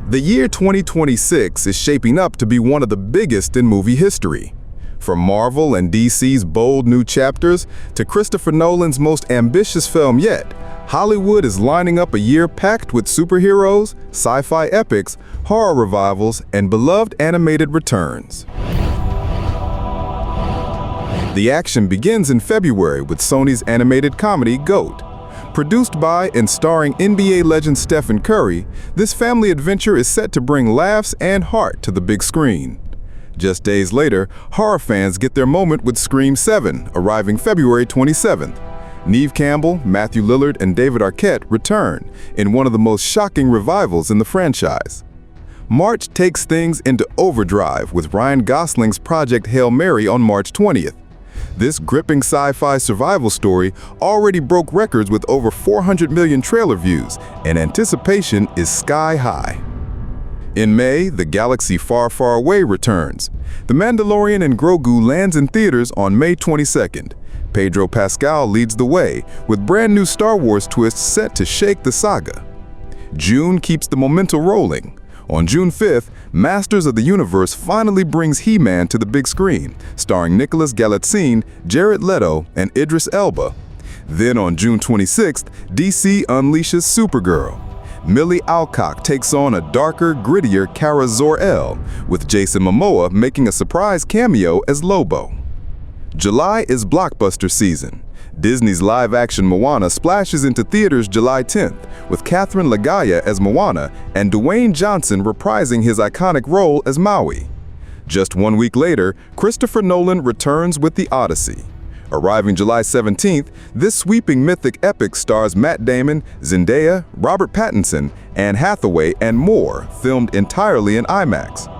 The year 2026 is shaping up to be one of the biggest in movie history. From Marvel and DC's bold new chapters to Christopher Nolan's most ambitious film yet, Hollywood is lining up a year packed with superheroes, sci-fi epics, horror revivals, and beloved animated returns. The action begins in February with Sony's animated comedy GOAT. Produced by and starring NBA legend Stephen Curry, this family adventure is set to bring laughs and heart to the big screen. Just days later, horror fans get their moment with Scream 7, arriving February 27th. Neve Campbell, Matthew Lillard, and David Arquette return in one of the most shocking revivals in the franchise. March takes things into overdrive with Ryan Gosling's Project Hail Mary on March 20th. This gripping sci-fi survival story already broke records with over 400 million trailer views, and anticipation is sky high. In May, The Galaxy Far, Far Away returns. The Mandalorian and Grogu lands in theaters on May 22nd. Pedro Pascal leads the way, with brand new Star Wars twists set to shake the saga. June keeps the momentum rolling. On June 5th, Masters of the Universe finally brings He-Man to the big screen, starring Nicholas Galitzine, Jared Leto, and Idris Elba. Then on June 26th, DC unleashes Supergirl. Millie Alcock takes on a darker, grittier Kara Zor-El, with Jason Momoa making a surprise cameo as Lobo. July is blockbuster season. Disney's live-action Moana splashes into theaters July 10th, with Catherine Lagaya as Moana and Dwayne Johnson reprising his iconic role as Maui. Just 1 week later, Christopher Nolan returns with The Odyssey. Arriving July 17th, this sweeping mythic epic stars Matt Damon, Zendaya, Robert Pattinson, Anne Hathaway, and more, filmed entirely in IMAX.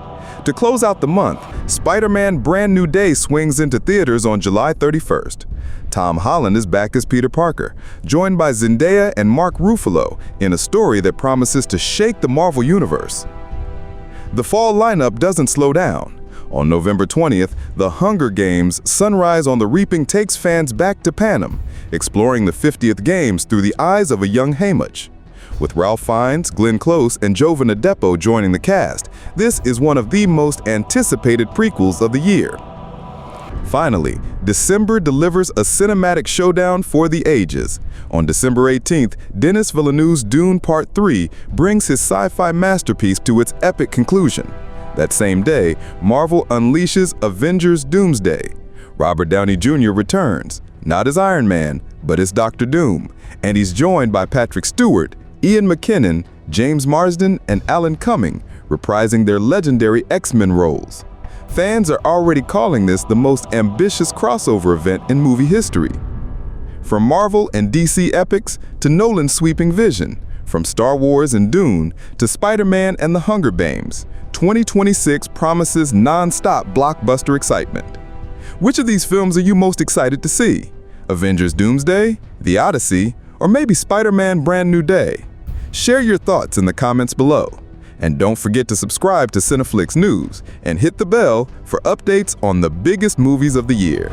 To close out the month, Spider-Man Brand New Day swings into theaters on July 31st. Tom Holland is back as Peter Parker, joined by Zendaya and Mark Ruffalo in a story that promises to shake the Marvel Universe. The fall lineup doesn't slow down. On November 20th, The Hunger Games: Sunrise on the Reaping takes fans back to Panem, exploring the 50th Games through the eyes of a young Haymitch. With Ralph Fiennes, Glenn Close, and Jovan Adepo joining the cast, this is one of the most anticipated prequels of the year. Finally, December delivers a cinematic showdown for the ages. On December 18th, Denis Villeneuve's Dune Part 3 brings his sci-fi masterpiece to its epic conclusion. That same day, Marvel unleashes Avengers: Doomsday. Robert Downey Jr. returns, not as Iron Man, but as Dr. Doom, and he's joined by Patrick Stewart, Ian McKellen, James Marsden, and Alan Cumming, reprising their legendary X-Men roles. Fans are already calling this the most ambitious crossover event in movie history. From Marvel and DC epics to Nolan's sweeping vision, from Star Wars and Dune to Spider-Man and The Hunger Games, 2026 promises non-stop blockbuster excitement. Which of these films are you most excited to see? Avengers: Doomsday, The Odyssey, or maybe Spider-Man Brand New Day? Share your thoughts in the comments below. And don't forget to subscribe to CineflicksNews and hit the bell for updates on the biggest movies of the year.